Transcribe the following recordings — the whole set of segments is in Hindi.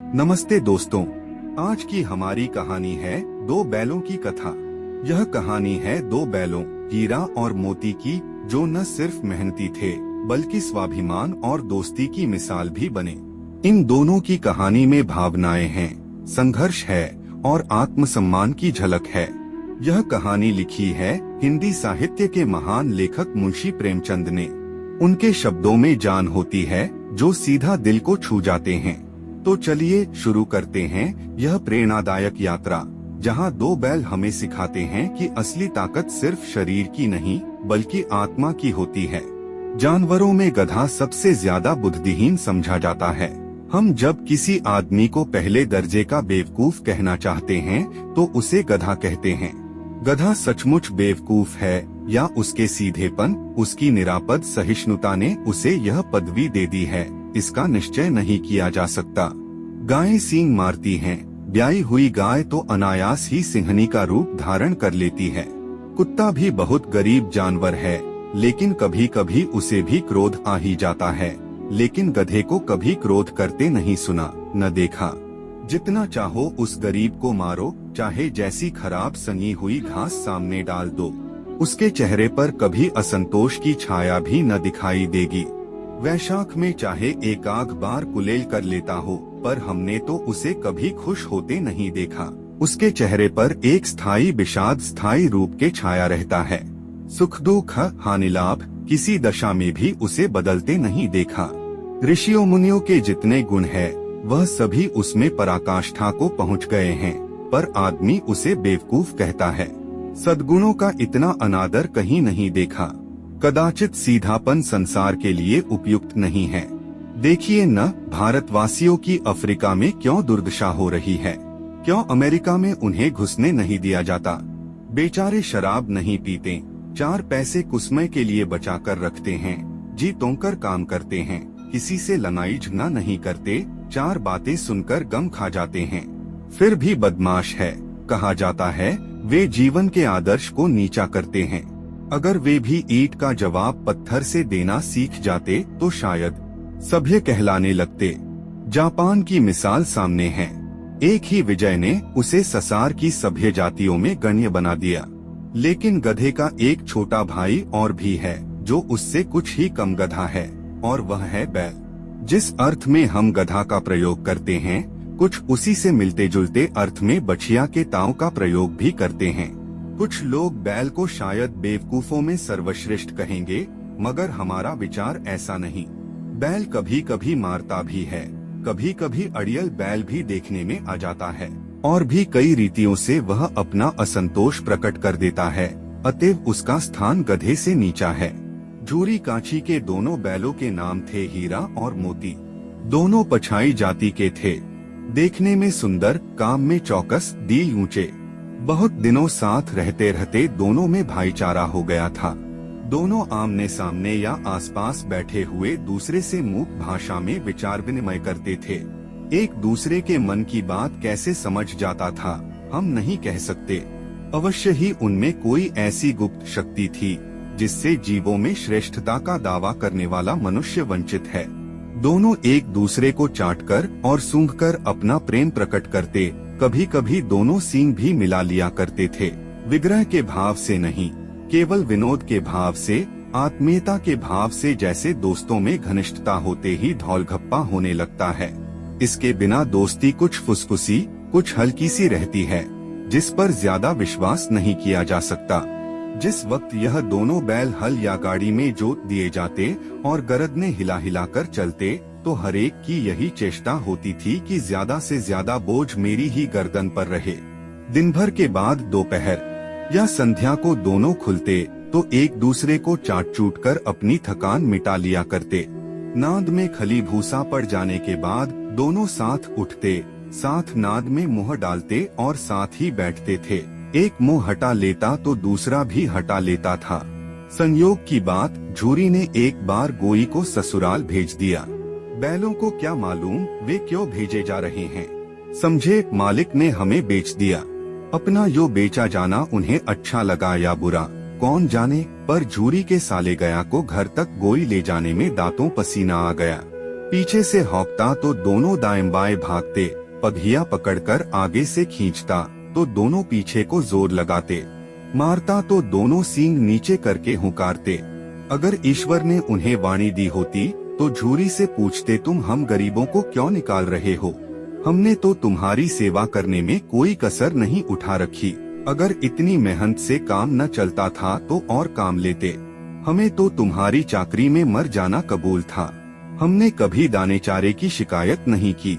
नमस्ते दोस्तों, आज की हमारी कहानी है दो बैलों की कथा। यह कहानी है दो बैलों हीरा और मोती की, जो न सिर्फ मेहनती थे बल्कि स्वाभिमान और दोस्ती की मिसाल भी बने। इन दोनों की कहानी में भावनाएं हैं, संघर्ष है और आत्मसम्मान की झलक है। यह कहानी लिखी है हिंदी साहित्य के महान लेखक मुंशी प्रेमचंद ने। उनके शब्दों में जान होती है जो सीधा दिल को छू जाते हैं। तो चलिए शुरू करते हैं यह प्रेरणादायक यात्रा, जहां दो बैल हमें सिखाते हैं कि असली ताकत सिर्फ शरीर की नहीं बल्कि आत्मा की होती है। जानवरों में गधा सबसे ज्यादा बुद्धिहीन समझा जाता है। हम जब किसी आदमी को पहले दर्जे का बेवकूफ कहना चाहते हैं तो उसे गधा कहते हैं। गधा सचमुच बेवकूफ है या उसके सीधेपन, उसकी निरापद सहिष्णुता ने उसे यह पदवी दे दी है, इसका निश्चय नहीं किया जा सकता। गायें सींग मारती हैं, ब्याई हुई गाय तो अनायास ही सिंहनी का रूप धारण कर लेती है। कुत्ता भी बहुत गरीब जानवर है, लेकिन कभी कभी उसे भी क्रोध आ ही जाता है। लेकिन गधे को कभी क्रोध करते नहीं सुना न देखा। जितना चाहो उस गरीब को मारो, चाहे जैसी खराब सनी हुई घास सामने डाल दो, उसके चेहरे पर कभी असंतोष की छाया भी न दिखाई देगी। वैशाख में चाहे एक आध बार कुलेल कर लेता हो, पर हमने तो उसे कभी खुश होते नहीं देखा। उसके चेहरे पर एक स्थायी विषाद स्थायी रूप के छाया रहता है। सुख दुख हानि लाभ किसी दशा में भी उसे बदलते नहीं देखा। ऋषियों मुनियों के जितने गुण है वह सभी उसमें पराकाष्ठा को पहुँच गए हैं, पर आदमी उसे बेवकूफ कहता है। सद्गुणों का इतना अनादर कहीं नहीं देखा। कदाचित सीधापन संसार के लिए उपयुक्त नहीं है। देखिए न, भारतवासियों की अफ्रीका में क्यों दुर्दशा हो रही है। क्यों अमेरिका में उन्हें घुसने नहीं दिया जाता। बेचारे शराब नहीं पीते, 4 पैसे कुसमय के लिए बचा कर रखते हैं, जी तोड़कर काम करते हैं, किसी से लड़ाई झगड़ा नहीं करते, 4 बातें सुनकर गम खा जाते हैं। फिर भी बदमाश है, कहा जाता है। वे जीवन के आदर्श को नीचा करते हैं। अगर वे भी ईंट का जवाब पत्थर से देना सीख जाते तो शायद सभ्य कहलाने लगते। जापान की मिसाल सामने है। एक ही विजय ने उसे संसार की सभ्य जातियों में गण्य बना दिया। लेकिन गधे का एक छोटा भाई और भी है जो उससे कुछ ही कम गधा है, और वह है बैल। जिस अर्थ में हम गधा का प्रयोग करते हैं, कुछ उसी से मिलते जुलते अर्थ में बछिया के ताव का प्रयोग भी करते हैं। कुछ लोग बैल को शायद बेवकूफों में सर्वश्रेष्ठ कहेंगे, मगर हमारा विचार ऐसा नहीं। बैल कभी कभी मारता भी है, कभी कभी अड़ियल बैल भी देखने में आ जाता है, और भी कई रीतियों से वह अपना असंतोष प्रकट कर देता है। अतएव उसका स्थान गधे से नीचा है। झूरी कांची के दोनों बैलों के नाम थे हीरा और मोती। दोनों पछाई जाति के थे, देखने में सुंदर, काम में चौकस, दिल ऊंचे। बहुत दिनों साथ रहते रहते दोनों में भाईचारा हो गया था। दोनों आमने सामने या आसपास बैठे हुए दूसरे से मूक भाषा में विचार विनिमय करते थे। एक दूसरे के मन की बात कैसे समझ जाता था, हम नहीं कह सकते। अवश्य ही उनमें कोई ऐसी गुप्त शक्ति थी जिससे जीवों में श्रेष्ठता का दावा करने वाला मनुष्य वंचित है। दोनों एक दूसरे को चाटकर और सूंघकर अपना प्रेम प्रकट करते। कभी कभी दोनों सींग भी मिला लिया करते थे। विग्रह के भाव से नहीं, केवल विनोद के भाव से, आत्मीयता के भाव से, जैसे दोस्तों में घनिष्ठता होते ही धौलघप्पा होने लगता है। इसके बिना दोस्ती कुछ फुसफुसी, कुछ हल्की सी रहती है, जिस पर ज्यादा विश्वास नहीं किया जा सकता। जिस वक्त यह दोनों बैल हल या गाड़ी में जोत दिए जाते और गरदने हिला हिला कर चलते, तो हरेक की यही चेष्टा होती थी कि ज्यादा से ज्यादा बोझ मेरी ही गर्दन पर रहे। दिन भर के बाद दोपहर या संध्या को दोनों खुलते तो एक दूसरे को चाट चूट कर अपनी थकान मिटा लिया करते। नाद में खली भूसा पड़ जाने के बाद दोनों साथ उठते, साथ नाद में मुंह डालते और साथ ही बैठते थे। एक मुंह हटा लेता तो दूसरा भी हटा लेता था। संयोग की बात, झूरी ने एक बार गोई को ससुराल भेज दिया। बैलों को क्या मालूम वे क्यों भेजे जा रहे हैं। समझे, मालिक ने हमें बेच दिया। अपना यो बेचा जाना उन्हें अच्छा लगा या बुरा, कौन जाने, पर झूरी के साले गया को घर तक गोई ले जाने में दांतों पसीना आ गया। पीछे से हौंकता तो दोनों दाएं बाएं भागते, पगहिया पकड़कर आगे से खींचता तो दोनों पीछे को जोर लगाते, मारता तो दोनों सींग नीचे करके हुंकारते। अगर ईश्वर ने उन्हें वाणी दी होती तो झूरी से पूछते, तुम हम गरीबों को क्यों निकाल रहे हो? हमने तो तुम्हारी सेवा करने में कोई कसर नहीं उठा रखी। अगर इतनी मेहनत से काम न चलता था तो और काम लेते। हमें तो तुम्हारी चाकरी में मर जाना कबूल था। हमने कभी दाने चारे की शिकायत नहीं की।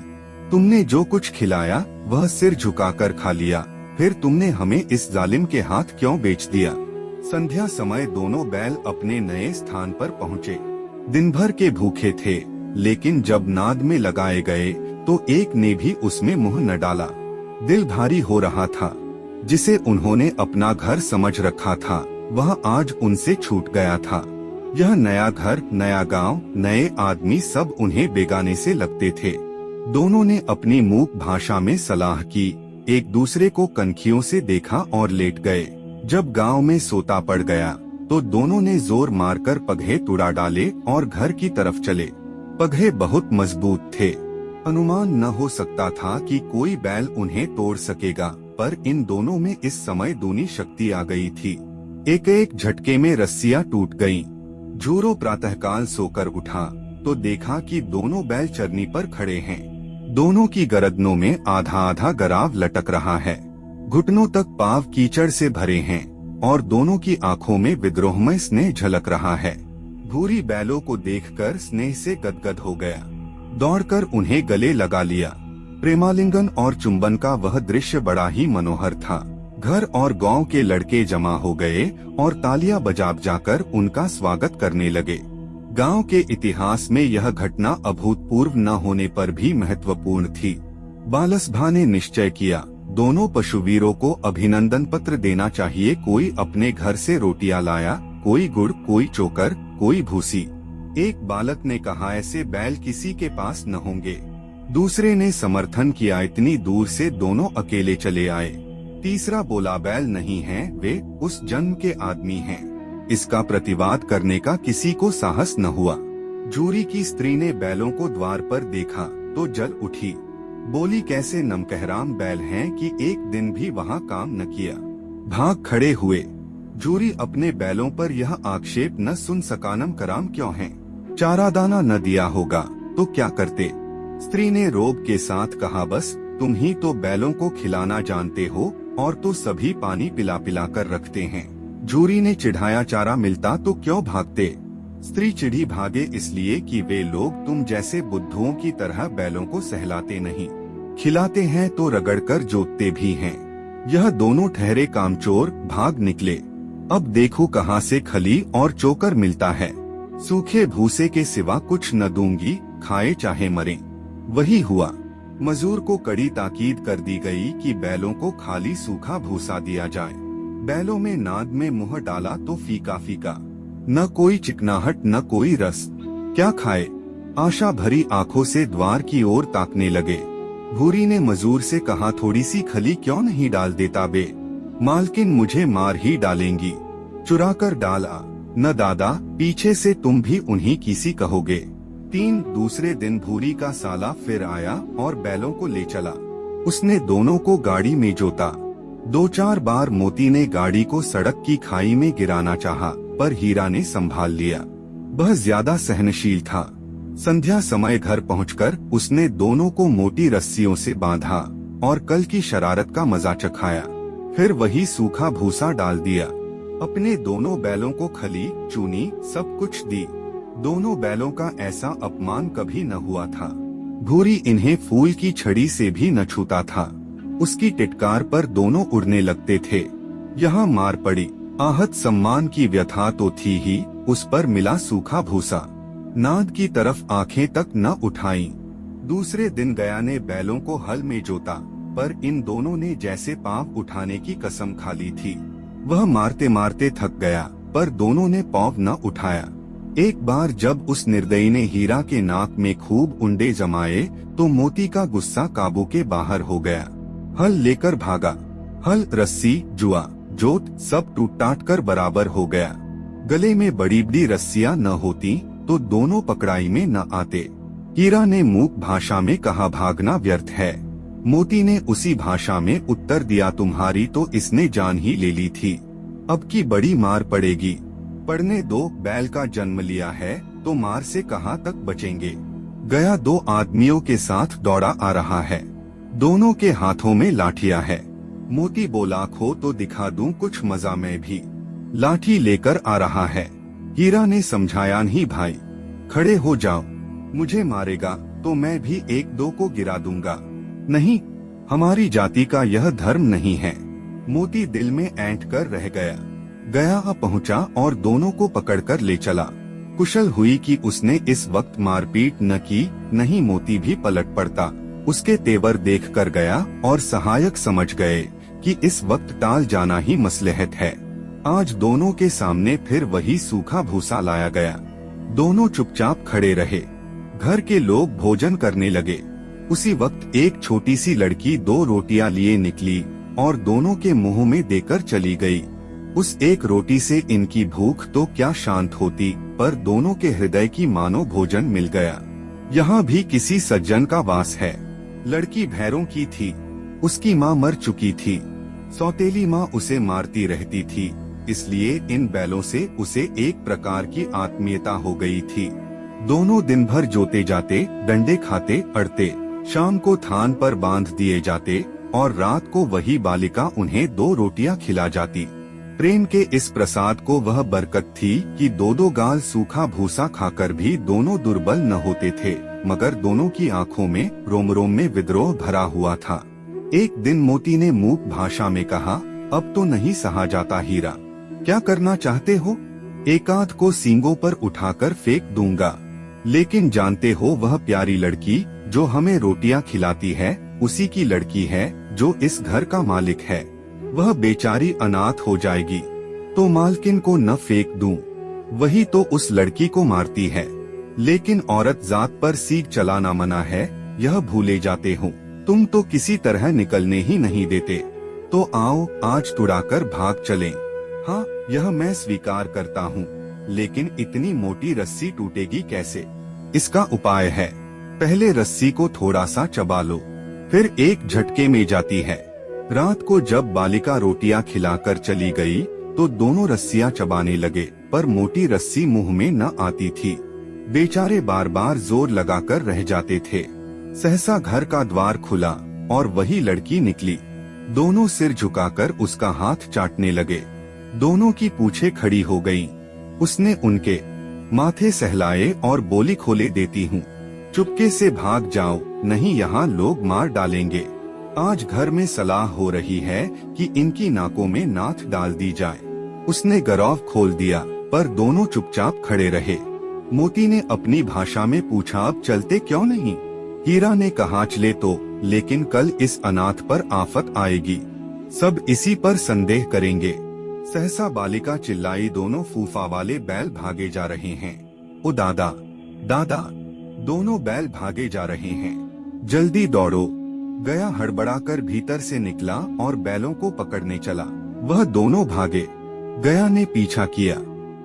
तुमने जो कुछ खिलाया वह सिर झुकाकर खा लिया, फिर तुमने हमें इस जालिम के हाथ क्यों बेच दिया? संध्या समय दोनों बैल अपने नए स्थान पर पहुँचे। दिन भर के भूखे थे, लेकिन जब नाद में लगाए गए तो एक ने भी उसमें मुंह न डाला। दिल भारी हो रहा था। जिसे उन्होंने अपना घर समझ रखा था वह आज उनसे छूट गया था। यह नया घर, नया गांव, नए आदमी सब उन्हें बेगाने से लगते थे। दोनों ने अपनी मूक भाषा में सलाह की, एक दूसरे को कनखियों से देखा और लेट गए। जब गांव में सोता पड़ गया तो दोनों ने जोर मारकर पगहे तुड़ा डाले और घर की तरफ चले। पगहे बहुत मजबूत थे। अनुमान न हो सकता था कि कोई बैल उन्हें तोड़ सकेगा, पर इन दोनों में इस समय दूनी शक्ति आ गई थी। एक एक झटके में रस्सियां टूट गईं। झूरो प्रातःकाल सोकर उठा तो देखा कि दोनों बैल चरनी पर खड़े हैं। दोनों की गर्दनों में आधा आधा गराव लटक रहा है। घुटनों तक पांव कीचड़ से भरे हैं और दोनों की आंखों में विद्रोहमय स्नेह झलक रहा है। भूरी बैलों को देखकर स्नेह से गदगद हो गया। दौड़कर उन्हें गले लगा लिया। प्रेमालिंगन और चुंबन का वह दृश्य बड़ा ही मनोहर था। घर और गांव के लड़के जमा हो गए और तालियां बजा जाकर उनका स्वागत करने लगे। गांव के इतिहास में यह घटना अभूतपूर्व न होने पर भी महत्वपूर्ण थी। बालसभा ने निश्चय किया, दोनों पशुवीरों को अभिनंदन पत्र देना चाहिए। कोई अपने घर से रोटियां लाया, कोई गुड़, कोई चोकर, कोई भूसी। एक बालक ने कहा, ऐसे बैल किसी के पास न होंगे। दूसरे ने समर्थन किया, इतनी दूर से दोनों अकेले चले आए। तीसरा बोला, बैल नहीं हैं, वे उस जन्म के आदमी हैं। इसका प्रतिवाद करने का किसी को साहस न हुआ। जूरी की स्त्री ने बैलों को द्वार पर देखा तो जल उठी। बोली, कैसे नमकहराम बैल हैं कि एक दिन भी वहाँ काम न किया। भाग खड़े हुए। जूरी अपने बैलों पर यह आक्षेप न सुन सका, नमकराम क्यों हैं? चारा दाना न दिया होगा तो क्या करते? स्त्री ने रोब के साथ कहा, बस तुम ही तो बैलों को खिलाना जानते हो और तो सभी पानी पिला पिला कर रखते हैं। जूरी ने चिढ़ाया, चारा मिलता तो क्यों भागते? स्त्री चिढ़ी, भागे इसलिए कि वे लोग तुम जैसे बुद्धुओं की तरह बैलों को सहलाते नहीं, खिलाते हैं तो रगड़कर जोतते भी हैं। यह दोनों ठहरे कामचोर भाग निकले। अब देखो कहाँ से खली और चोकर मिलता है। सूखे भूसे के सिवा कुछ न दूंगी, खाए चाहे मरें। वही हुआ। मजूर को कड़ी ताकीद कर दी गई कि बैलों को खाली सूखा भूसा दिया जाए। बैलों में नाद में मुंह डाला तो फीका फीका, न कोई चिकनाहट न कोई रस। क्या खाए? आशा भरी आंखों से द्वार की ओर ताकने लगे। भूरी ने मजूर से कहा, थोड़ी सी खली क्यों नहीं डाल देता बे? मालकिन मुझे मार ही डालेंगी। चुरा कर डाला। न दादा, पीछे से तुम भी उन्हीं किसी कहोगे। दूसरे दिन भूरी का साला फिर आया और बैलों को ले चला। उसने दोनों को गाड़ी में जोता। 2-4 बार मोती ने गाड़ी को सड़क की खाई में गिराना चाहा, पर हीरा ने संभाल लिया। वह ज्यादा सहनशील था। संध्या समय घर पहुंचकर उसने दोनों को मोटी रस्सियों से बांधा और कल की शरारत का मजा चखाया। फिर वही सूखा भूसा डाल दिया। अपने दोनों बैलों को खली, चूनी सब कुछ दी। दोनों बैलों का ऐसा अपमान कभी न हुआ था। भूरी इन्हें फूल की छड़ी से भी न छूता था। उसकी टिटकार पर दोनों उड़ने लगते थे। यहाँ मार पड़ी। आहत सम्मान की व्यथा तो थी ही, उस पर मिला सूखा भूसा। नाद की तरफ आंखें तक न उठाईं। दूसरे दिन गया ने बैलों को हल में जोता, पर इन दोनों ने जैसे पांव उठाने की कसम खा ली थी। वह मारते मारते थक गया, पर दोनों ने पांव न उठाया। एक बार जब उस निर्दयी ने हीरा के नाक में खूब उंडे जमाए तो मोती का गुस्सा काबू के बाहर हो गया। हल लेकर भागा। हल, रस्सी, जुआ, जोत सब टूट टाट कर बराबर हो गया। गले में बड़ी बड़ी रस्सियां न होती तो दोनों पकड़ाई में न आते। हीरा ने मूक भाषा में कहा, भागना व्यर्थ है। मोती ने उसी भाषा में उत्तर दिया, तुम्हारी तो इसने जान ही ले ली थी, अब की बड़ी मार पड़ेगी। पढ़ने दो, बैल का जन्म लिया है तो मार से कहाँ तक बचेंगे। गया 2 आदमियों के साथ दौड़ा आ रहा है, दोनों के हाथों में लाठियां है। मोती बोला, खो तो दिखा दूं कुछ मजा, मैं भी लाठी लेकर आ रहा है। हीरा ने समझाया, नहीं भाई, खड़े हो जाओ, मुझे मारेगा तो मैं भी 1-2 को गिरा दूंगा। नहीं, हमारी जाति का यह धर्म नहीं है। मोती दिल में ऐंठ कर रह गया। गया पहुंचा और दोनों को पकड़कर ले चला। कुशल हुई कि उसने इस वक्त मारपीट न की, नहीं मोती भी पलट पड़ता। उसके तेवर देखकर गया और सहायक समझ गए कि इस वक्त टाल जाना ही मसलहत है। आज दोनों के सामने फिर वही सूखा भूसा लाया गया। दोनों चुपचाप खड़े रहे। घर के लोग भोजन करने लगे। उसी वक्त एक छोटी सी लड़की 2 रोटियां लिए निकली और दोनों के मुंह में देकर चली गई। उस एक रोटी से इनकी भूख तो क्या शांत होती, पर दोनों के हृदय की मानो भोजन मिल गया। यहाँ भी किसी सज्जन का वास है। लड़की भैरों की थी, उसकी माँ मर चुकी थी। सौतेली माँ उसे मारती रहती थी, इसलिए इन बैलों से उसे एक प्रकार की आत्मीयता हो गई थी। दोनों दिन भर जोते जाते, डंडे खाते, अड़ते, शाम को थान पर बांध दिए जाते और रात को वही बालिका उन्हें 2 रोटियां खिला जाती। प्रेम के इस प्रसाद को वह बरकत थी कि 2-2 गाल सूखा भूसा खाकर भी दोनों दुर्बल न होते थे, मगर दोनों की आंखों में रोम रोम में विद्रोह भरा हुआ था। एक दिन मोती ने मूक भाषा में कहा, अब तो नहीं सहा जाता हीरा, क्या करना चाहते हो? एकाध को सींगों पर उठाकर फेंक दूंगा, लेकिन जानते हो वह प्यारी लड़की जो हमें रोटियां खिलाती है उसी की लड़की है जो इस घर का मालिक है। वह बेचारी अनाथ हो जाएगी तो मालकिन को न फेंक दूं, वही तो उस लड़की को मारती है। लेकिन औरत जात पर सीग चलाना मना है, यह भूले जाते हो। तुम तो किसी तरह निकलने ही नहीं देते, तो आओ आज तुड़ाकर भाग चलें। हाँ, यह मैं स्वीकार करता हूँ, लेकिन इतनी मोटी रस्सी टूटेगी कैसे? इसका उपाय है, पहले रस्सी को थोड़ा सा चबा लो, फिर एक झटके में जाती है। रात को जब बालिका रोटियां खिलाकर चली गई तो दोनों रस्सियां चबाने लगे, पर मोटी रस्सी मुंह में न आती थी। बेचारे बार बार जोर लगाकर रह जाते थे। सहसा घर का द्वार खुला और वही लड़की निकली। दोनों सिर झुकाकर उसका हाथ चाटने लगे। दोनों की पूंछें खड़ी हो गईं। उसने उनके माथे सहलाए और बोली, खोले देती हूँ, चुपके से भाग जाओ, नहीं यहाँ लोग मार डालेंगे। आज घर में सलाह हो रही है कि इनकी नाकों में नाथ डाल दी जाए। उसने गरौव खोल दिया, पर दोनों चुपचाप खड़े रहे। मोती ने अपनी भाषा में पूछा, अब चलते क्यों नहीं? हीरा ने कहा, चले तो, लेकिन कल इस अनाथ पर आफत आएगी, सब इसी पर संदेह करेंगे। सहसा बालिका चिल्लाई, दोनों फूफा वाले बैल भागे जा रहे हैं। ओ दादा, दादा, दोनों बैल भागे जा रहे हैं, जल्दी दौड़ो। गया हड़बड़ाकर भीतर से निकला और बैलों को पकड़ने चला। वह दोनों भागे। गया ने पीछा किया,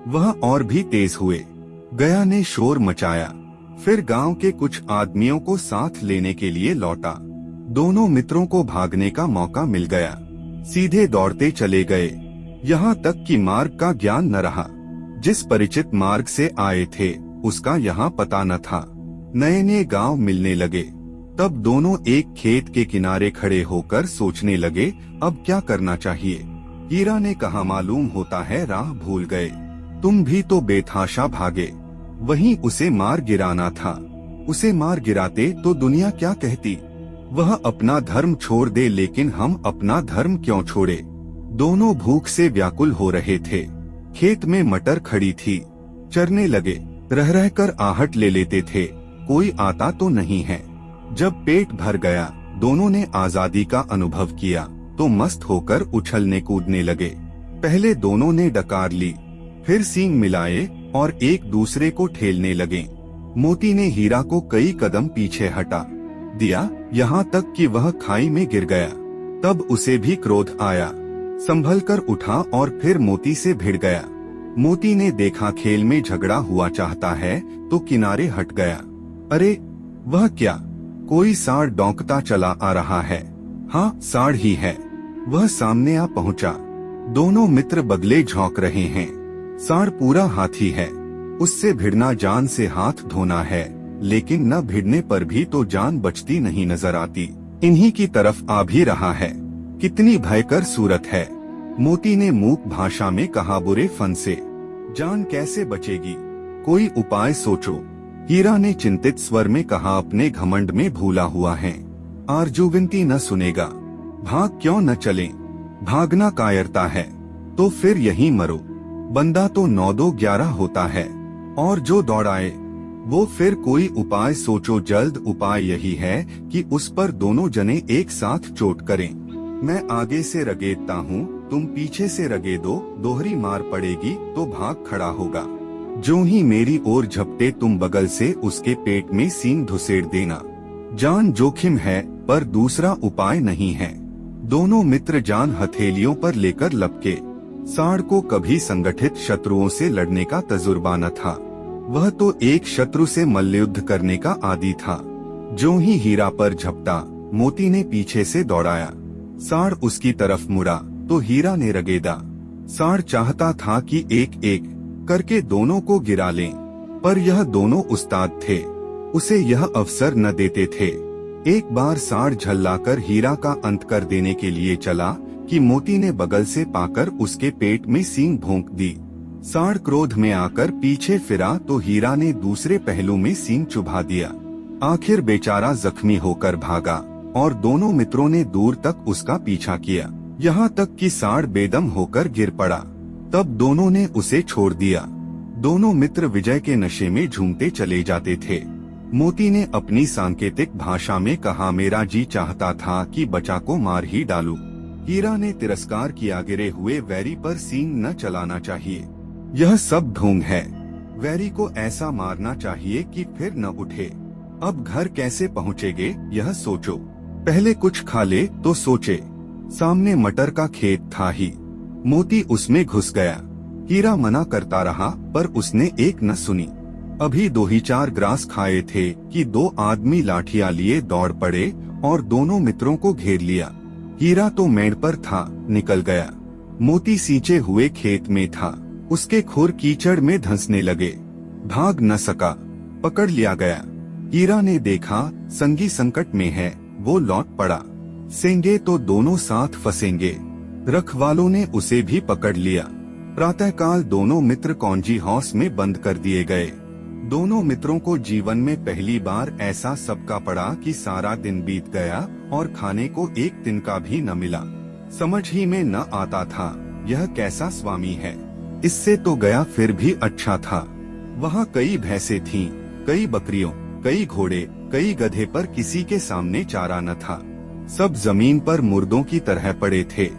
वह और भी तेज हुए। गया ने शोर मचाया, फिर गांव के कुछ आदमियों को साथ लेने के लिए लौटा। दोनों मित्रों को भागने का मौका मिल गया, सीधे दौड़ते चले गए। यहाँ तक कि मार्ग का ज्ञान न रहा। जिस परिचित मार्ग से आए थे उसका यहाँ पता न था। नए नए गांव मिलने लगे। तब दोनों एक खेत के किनारे खड़े होकर सोचने लगे, अब क्या करना चाहिए। हीरा ने कहा, मालूम होता है राह भूल गए, तुम भी तो बेतहाशा भागे, वहीं उसे मार गिराना था। उसे मार गिराते तो दुनिया क्या कहती। वह अपना धर्म छोड़ दे, लेकिन हम अपना धर्म क्यों छोड़े। दोनों भूख से व्याकुल हो रहे थे। खेत में मटर खड़ी थी, चरने लगे। रह रहकर आहट ले लेते थे, कोई आता तो नहीं है। जब पेट भर गया, दोनों ने आजादी का अनुभव किया तो मस्त होकर उछलने कूदने लगे। पहले दोनों ने डकार ली, फिर सींग मिलाए और एक दूसरे को ठेलने लगे। मोती ने हीरा को कई कदम पीछे हटा दिया, यहाँ तक कि वह खाई में गिर गया। तब उसे भी क्रोध आया, संभल कर उठा और फिर मोती से भिड़ गया। मोती ने देखा खेल में झगड़ा हुआ चाहता है तो किनारे हट गया। अरे वह क्या? कोई सांड डौंकता चला आ रहा है। हाँ, सांड ही है। वह सामने आ पहुंचा। दोनों मित्र बगले झोंक रहे हैं। सांड पूरा हाथी है। उससे भिड़ना जान से हाथ धोना है, लेकिन न भिड़ने पर भी तो जान बचती नहीं नजर आती। इन्हीं की तरफ आ भी रहा है। कितनी भयंकर सूरत है। मोती ने मूक भाषा में कहा, बुरे फन से जान कैसे बचेगी? कोई उपाय सोचो। हीरा ने चिंतित स्वर में कहा, अपने घमंड में भूला हुआ है। आरजू न सुनेगा। भाग क्यों न चलें? भागना कायरता है तो फिर यहीं मरो। बंदा तो 9-2-11 होता है, और जो दौड़ाए वो फिर कोई उपाय सोचो। जल्द उपाय यही है कि उस पर दोनों जने एक साथ चोट करें। मैं आगे से रगेदता हूँ, तुम पीछे से रगेदो। दोहरी मार पड़ेगी तो भाग खड़ा होगा। जो ही मेरी ओर झपटे तुम बगल से उसके पेट में सींग धुसेड़ देना। जान जोखिम है पर दूसरा उपाय नहीं है। दोनों मित्र जान हथेलियों पर लेकर लपके। सांड को कभी संगठित शत्रुओं से लड़ने का तजुर्बा न था। वह तो एक शत्रु से मल्लयुद्ध करने का आदी था। जो ही हीरा पर झपटा, मोती ने पीछे से दौड़ाया। सांड उसकी तरफ मुड़ा तो हीरा ने रगेदा। सांड चाहता था कि एक एक करके दोनों को गिरा लें, पर यह दोनों उस्ताद थे, उसे यह अवसर न देते थे। एक बार सांड झल्लाकर हीरा का अंत कर देने के लिए चला कि मोती ने बगल से पाकर उसके पेट में सींग भोंक दी। सांड क्रोध में आकर पीछे फिरा तो हीरा ने दूसरे पहलू में सींग चुभा दिया। आखिर बेचारा जख्मी होकर भागा और दोनों मित्रों ने दूर तक उसका पीछा किया, यहाँ तक कि सांड बेदम होकर गिर पड़ा। तब दोनों ने उसे छोड़ दिया। दोनों मित्र विजय के नशे में झूमते चले जाते थे। मोती ने अपनी सांकेतिक भाषा में कहा, मेरा जी चाहता था कि बचा को मार ही डालूं। हीरा ने तिरस्कार किया, गिरे हुए वैरी पर सींग न चलाना चाहिए। यह सब ढोंग है। वैरी को ऐसा मारना चाहिए कि फिर न उठे। अब घर कैसे पहुँचेगे यह सोचो। पहले कुछ खा ले तो सोचे। सामने मटर का खेत था ही। मोती उसमें घुस गया। हीरा मना करता रहा पर उसने एक न सुनी। अभी 2-4 ग्रास खाए थे कि 2 आदमी लाठियां लिए दौड़ पड़े और दोनों मित्रों को घेर लिया। हीरा तो मेड़ पर था, निकल गया। मोती सींचे हुए खेत में था। उसके खुर कीचड़ में धंसने लगे। भाग न सका, पकड़ लिया गया। हीरा ने देखा संगी संकट में है, वो लौट पड़ा। सेंगे तो दोनों साथ फंसेंगे। रखवालों ने उसे भी पकड़ लिया। प्रातःकाल दोनों मित्र कौंजी हाउस में बंद कर दिए गए। दोनों मित्रों को जीवन में पहली बार ऐसा सबका पड़ा कि सारा दिन बीत गया और खाने को एक तिनका भी न मिला। समझ ही में न आता था यह कैसा स्वामी है। इससे तो गया फिर भी अच्छा था। वहाँ कई भैंसे थीं, कई बकरियों, कई घोड़े, कई गधे, पर किसी के सामने चारा न था। सब जमीन पर मुर्दों की तरह पड़े थे।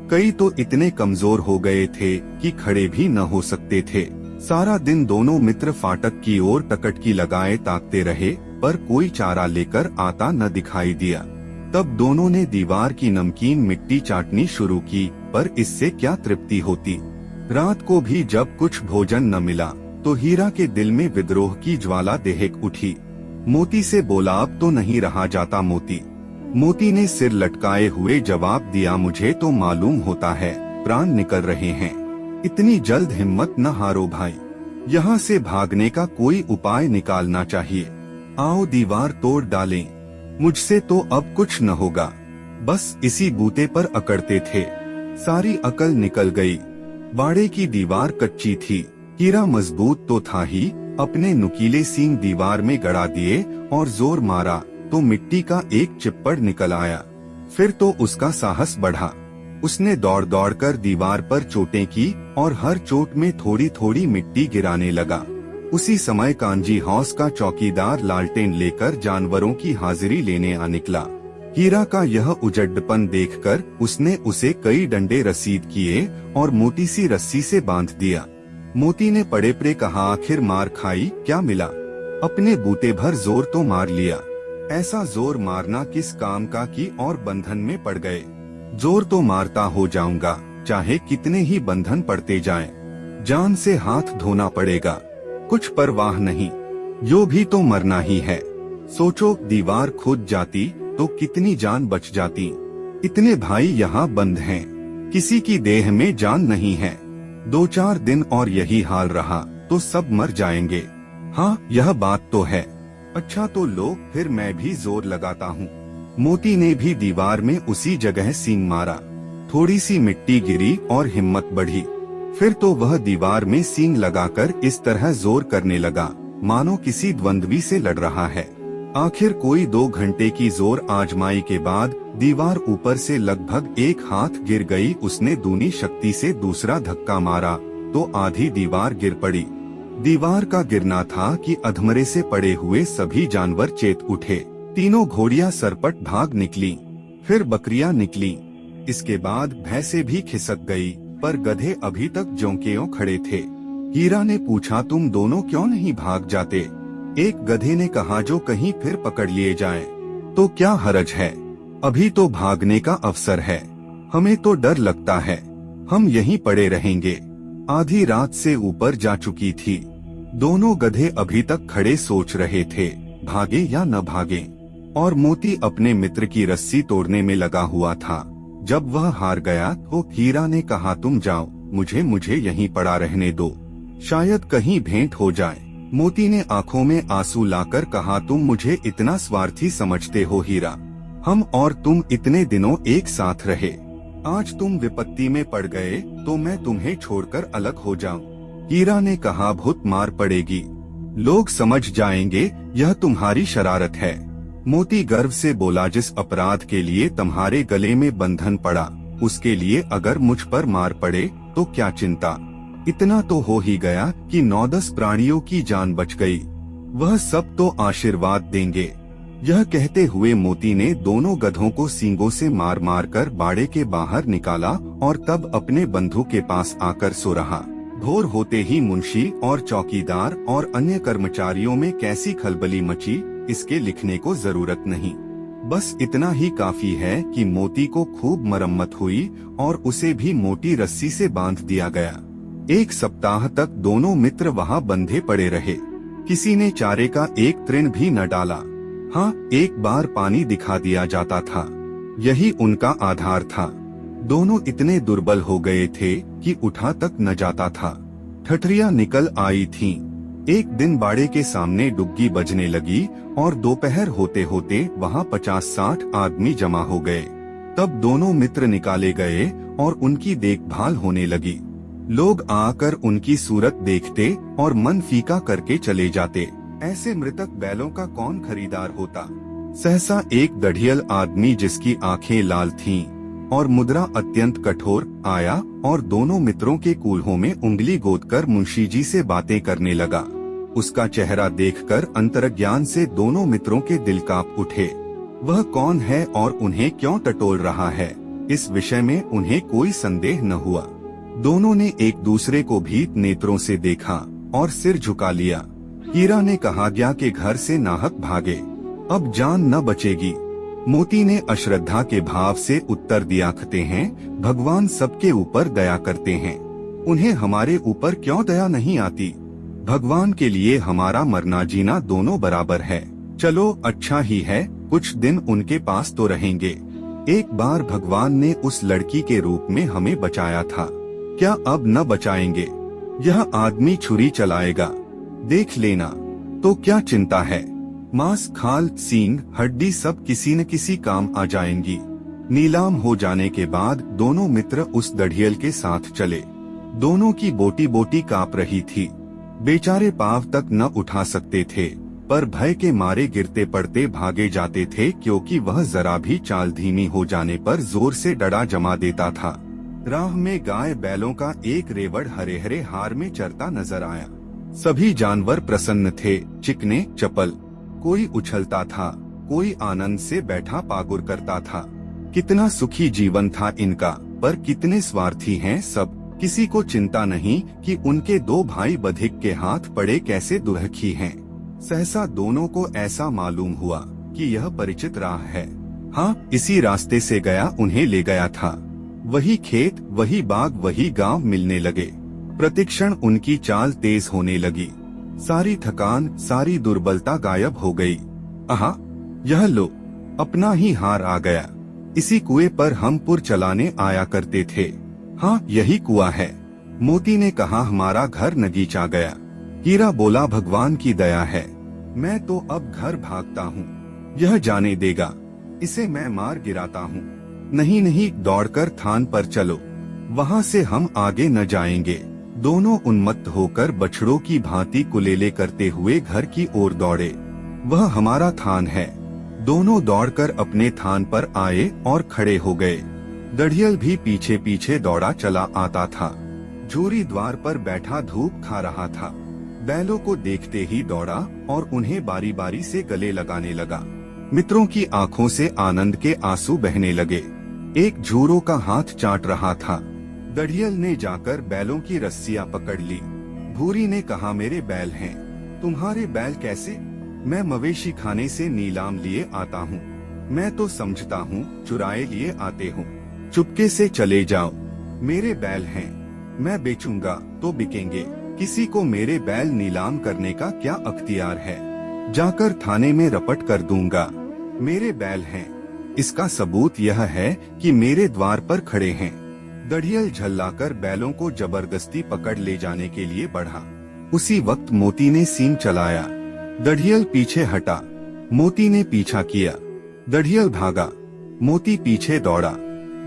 कई तो इतने कमजोर हो गए थे कि खड़े भी न हो सकते थे। सारा दिन दोनों मित्र फाटक की ओर टकटकी लगाए ताकते रहे, पर कोई चारा लेकर आता न दिखाई दिया। तब दोनों ने दीवार की नमकीन मिट्टी चाटनी शुरू की, पर इससे क्या तृप्ति होती। रात को भी जब कुछ भोजन न मिला तो हीरा के दिल में विद्रोह की ज्वाला दहक उठी। मोती से बोला, अब तो नहीं रहा जाता मोती। मोती ने सिर लटकाए हुए जवाब दिया, मुझे तो मालूम होता है प्राण निकल रहे हैं। इतनी जल्द हिम्मत न हारो भाई। यहाँ से भागने का कोई उपाय निकालना चाहिए। आओ दीवार तोड़ डालें। मुझसे तो अब कुछ न होगा। बस इसी बूते पर अकड़ते थे। सारी अकल निकल गई। बाड़े की दीवार कच्ची थी। हीरा मजबूत तो था ही, अपने नुकीले सींग दीवार में गड़ा दिए और जोर मारा तो मिट्टी का एक चिप्पड़ निकल आया। फिर तो उसका साहस बढ़ा। उसने दौड़ दौड़ कर दीवार पर चोटें की और हर चोट में थोड़ी थोड़ी मिट्टी गिराने लगा। उसी समय कांजी हाउस का चौकीदार लालटेन लेकर जानवरों की हाजिरी लेने आ निकला। हीरा का यह उजड्डपन देखकर उसने उसे कई डंडे रसीद किए और मोटी सी रस्सी से बांध दिया। मोती ने पड़े पड़े कहा, आखिर मार खाई, क्या मिला? अपने बूते भर जोर तो मार लिया। ऐसा जोर मारना किस काम का कि और बंधन में पड़ गए। जोर तो मारता हो जाऊंगा, चाहे कितने ही बंधन पड़ते जाएं। जान से हाथ धोना पड़ेगा, कुछ परवाह नहीं, यो भी तो मरना ही है। सोचो, दीवार खुद जाती तो कितनी जान बच जाती। इतने भाई यहाँ बंद हैं, किसी की देह में जान नहीं है। 2-4 दिन और यही हाल रहा तो सब मर जाएंगे। हाँ, यह बात तो है। अच्छा तो लो, फिर मैं भी जोर लगाता हूँ। मोती ने भी दीवार में उसी जगह सींग मारा। थोड़ी सी मिट्टी गिरी और हिम्मत बढ़ी। फिर तो वह दीवार में सींग लगाकर इस तरह जोर करने लगा मानो किसी द्वंद्वी से लड़ रहा है। आखिर कोई 2 घंटे की जोर आजमाई के बाद दीवार ऊपर से लगभग 1 हाथ गिर गई। उसने दूनी शक्ति से दूसरा धक्का मारा तो आधी दीवार गिर पड़ी। दीवार का गिरना था कि अधमरे से पड़े हुए सभी जानवर चेत उठे। तीनों घोड़ियां सरपट भाग निकली, फिर बकरियां निकली। इसके बाद भैंसे भी खिसक गई, पर गधे अभी तक ज्यों के त्यों खड़े थे। हीरा ने पूछा, तुम दोनों क्यों नहीं भाग जाते? एक गधे ने कहा, जो कहीं फिर पकड़ लिए जाएं, तो क्या हरज है, अभी तो भागने का अवसर है। हमें तो डर लगता है, हम यहीं पड़े रहेंगे। आधी रात से ऊपर जा चुकी थी। दोनों गधे अभी तक खड़े सोच रहे थे, भागे या न भागे। और मोती अपने मित्र की रस्सी तोड़ने में लगा हुआ था। जब वह हार गया तो हीरा ने कहा, तुम जाओ, मुझे यहीं पड़ा रहने दो, शायद कहीं भेंट हो जाए। मोती ने आंखों में आंसू लाकर कहा, तुम मुझे इतना स्वार्थी समझते हो हीरा? हम और तुम इतने दिनों एक साथ रहे, आज तुम विपत्ति में पड़ गए तो मैं तुम्हें छोड़कर अलग हो जाऊं? हीरा ने कहा, भूत मार पड़ेगी, लोग समझ जाएंगे यह तुम्हारी शरारत है। मोती गर्व से बोला, जिस अपराध के लिए तुम्हारे गले में बंधन पड़ा, उसके लिए अगर मुझ पर मार पड़े तो क्या चिंता। इतना तो हो ही गया कि 9-10 प्राणियों की जान बच गई, वह सब तो आशीर्वाद देंगे। यह कहते हुए मोती ने दोनों गधों को सींगों से मार मार कर बाड़े के बाहर निकाला और तब अपने बंधु के पास आकर सो रहा। भोर होते ही मुंशी और चौकीदार और अन्य कर्मचारियों में कैसी खलबली मची, इसके लिखने को जरूरत नहीं। बस इतना ही काफी है कि मोती को खूब मरम्मत हुई और उसे भी मोटी रस्सी से बांध दिया गया। 1 सप्ताह तक दोनों मित्र वहाँ बंधे पड़े रहे। किसी ने चारे का एक तृण भी न डाला। हाँ, एक बार पानी दिखा दिया जाता था, यही उनका आधार था। दोनों इतने दुर्बल हो गए थे कि उठा तक न जाता था। ठठरियां निकल आई थीं। एक दिन बाड़े के सामने डुग्गी बजने लगी और दोपहर होते होते वहाँ 50-60 आदमी जमा हो गए। तब दोनों मित्र निकाले गए और उनकी देखभाल होने लगी। लोग आकर उनकी सूरत देखते और मन फीका करके चले जाते। ऐसे मृतक बैलों का कौन खरीदार होता। सहसा एक दढ़ियल आदमी, जिसकी आंखें लाल थीं और मुद्रा अत्यंत कठोर, आया और दोनों मित्रों के कूल्हों में उंगली गोदकर मुंशी जी से बातें करने लगा। उसका चेहरा देखकर अंतर्ज्ञान से दोनों मित्रों के दिल कांप उठे। वह कौन है और उन्हें क्यों टटोल रहा है, इस विषय में उन्हें कोई संदेह न हुआ। दोनों ने एक दूसरे को भीत नेत्रों से देखा और सिर झुका लिया। हीरा ने कहा, गया के घर से नाहक भागे, अब जान न बचेगी। मोती ने अश्रद्धा के भाव से उत्तर दिया, कहते हैं भगवान सबके ऊपर दया करते हैं, उन्हें हमारे ऊपर क्यों दया नहीं आती। भगवान के लिए हमारा मरना जीना दोनों बराबर है। चलो अच्छा ही है, कुछ दिन उनके पास तो रहेंगे। एक बार भगवान ने उस लड़की के रूप में हमें बचाया था, क्या अब न बचाएंगे। यह आदमी छुरी चलाएगा, देख लेना, तो क्या चिंता है। मांस, खाल, सींग, हड्डी सब किसी न किसी काम आ जाएंगी। नीलाम हो जाने के बाद दोनों मित्र उस दढ़ियल के साथ चले। दोनों की बोटी बोटी कांप रही थी। बेचारे पांव तक न उठा सकते थे, पर भय के मारे गिरते पड़ते भागे जाते थे, क्योंकि वह जरा भी चाल धीमी हो जाने पर जोर से डड़ा जमा देता था। राह में गाय बैलों का एक रेवड़ हरे हरे हार में चरता नजर आया। सभी जानवर प्रसन्न थे, चिकने चपल। कोई उछलता था, कोई आनंद से बैठा पागुर करता था। कितना सुखी जीवन था इनका, पर कितने स्वार्थी हैं सब। किसी को चिंता नहीं कि उनके 2 भाई बधिक के हाथ पड़े कैसे दुर्खी हैं। सहसा दोनों को ऐसा मालूम हुआ कि यह परिचित राह है। हाँ, इसी रास्ते से गया उन्हें ले गया था। वही खेत, वही बाग, वही गांव मिलने लगे। प्रतिक्षण उनकी चाल तेज होने लगी। सारी थकान, सारी दुर्बलता गायब हो गई। आहा, यह लो, अपना ही हार आ गया। इसी कुएं पर हम पुर चलाने आया करते थे। हाँ, यही कुआं है। मोती ने कहा, हमारा घर नगीच आ गया। हीरा बोला, भगवान की दया है, मैं तो अब घर भागता हूँ। यह जाने देगा, इसे मैं मार गिराता हूँ। नहीं नहीं, दौड़कर थान पर चलो, वहाँ से हम आगे न जाएंगे। दोनों उन्मत्त होकर बछड़ों की भांति कुलेले करते हुए घर की ओर दौड़े। वह हमारा थान है। दोनों दौड़कर अपने थान पर आए और खड़े हो गए। दढ़ियल भी पीछे पीछे दौड़ा चला आता था। झूरी द्वार पर बैठा धूप खा रहा था। बैलों को देखते ही दौड़ा और उन्हें बारी बारी से गले लगाने लगा। मित्रों की आंखों से आनंद के आंसू बहने लगे। एक झूरों का हाथ चाट रहा था। दढ़ियल ने जाकर बैलों की रस्सियां पकड़ ली। भूरी ने कहा, मेरे बैल हैं। तुम्हारे बैल कैसे? मैं मवेशी खाने से नीलाम लिए आता हूँ। मैं तो समझता हूँ चुराए लिए आते हो। चुपके से चले जाओ। मेरे बैल हैं, मैं बेचूंगा तो बिकेंगे। किसी को मेरे बैल नीलाम करने का क्या अख्तियार है? जाकर थाने में रपट कर दूंगा। मेरे बैल हैं, इसका सबूत यह है कि मेरे द्वार पर खड़े हैं। दढ़ियल झल्लाकर बैलों को जबरदस्ती पकड़ ले जाने के लिए बढ़ा। उसी वक्त मोती ने सींग चलाया। दढ़ियल पीछे हटा। मोती ने पीछा किया। दढ़ियल भागा। मोती पीछे दौड़ा।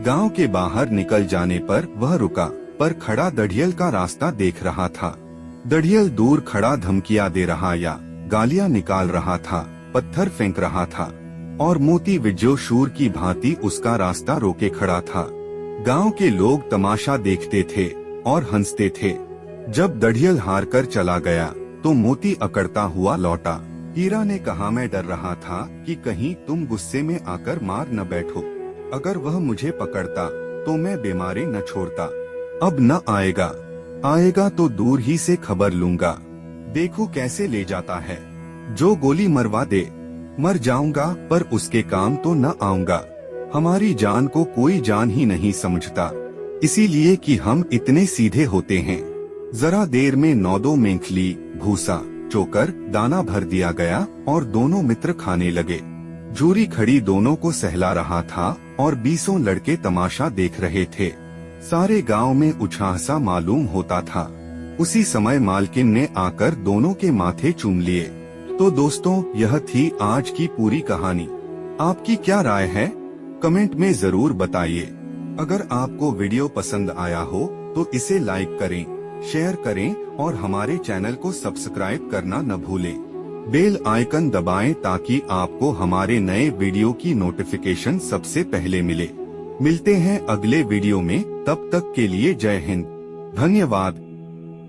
गांव के बाहर निकल जाने पर वह रुका, पर खड़ा दढ़ियल का रास्ता देख रहा था। दढ़ियल दूर खड़ा धमकियां दे रहा या गालियां निकाल रहा था, पत्थर फेंक रहा था, और मोती विजयो शूर की भांति उसका रास्ता रोके खड़ा था। गांव के लोग तमाशा देखते थे और हंसते थे। जब दढ़ियल हार कर चला गया तो मोती अकड़ता हुआ लौटा। हीरा ने कहा, मैं डर रहा था कि कहीं तुम गुस्से में आकर मार न बैठो। अगर वह मुझे पकड़ता तो मैं बीमारी न छोड़ता। अब न आएगा, आएगा तो दूर ही से खबर लूंगा। देखो कैसे ले जाता है। जो गोली मरवा दे, मर जाऊंगा पर उसके काम तो न आऊंगा। हमारी जान को कोई जान ही नहीं समझता, इसीलिए कि हम इतने सीधे होते हैं। जरा देर में 9 मेंखली, भूसा, चोकर, दाना भर दिया गया और दोनों मित्र खाने लगे। झूरी खड़ी दोनों को सहला रहा था और 20 लड़के तमाशा देख रहे थे। सारे गांव में उत्साह सा मालूम होता था। उसी समय मालकिन ने आकर दोनों के माथे चूम लिए। तो दोस्तों, यह थी आज की पूरी कहानी। आपकी क्या राय है? कमेंट में जरूर बताइए। अगर आपको वीडियो पसंद आया हो तो इसे लाइक करें, शेयर करें और हमारे चैनल को सब्सक्राइब करना न भूलें। बेल आइकन दबाएं ताकि आपको हमारे नए वीडियो की नोटिफिकेशन सबसे पहले मिले। मिलते हैं अगले वीडियो में, तब तक के लिए जय हिंद, धन्यवाद।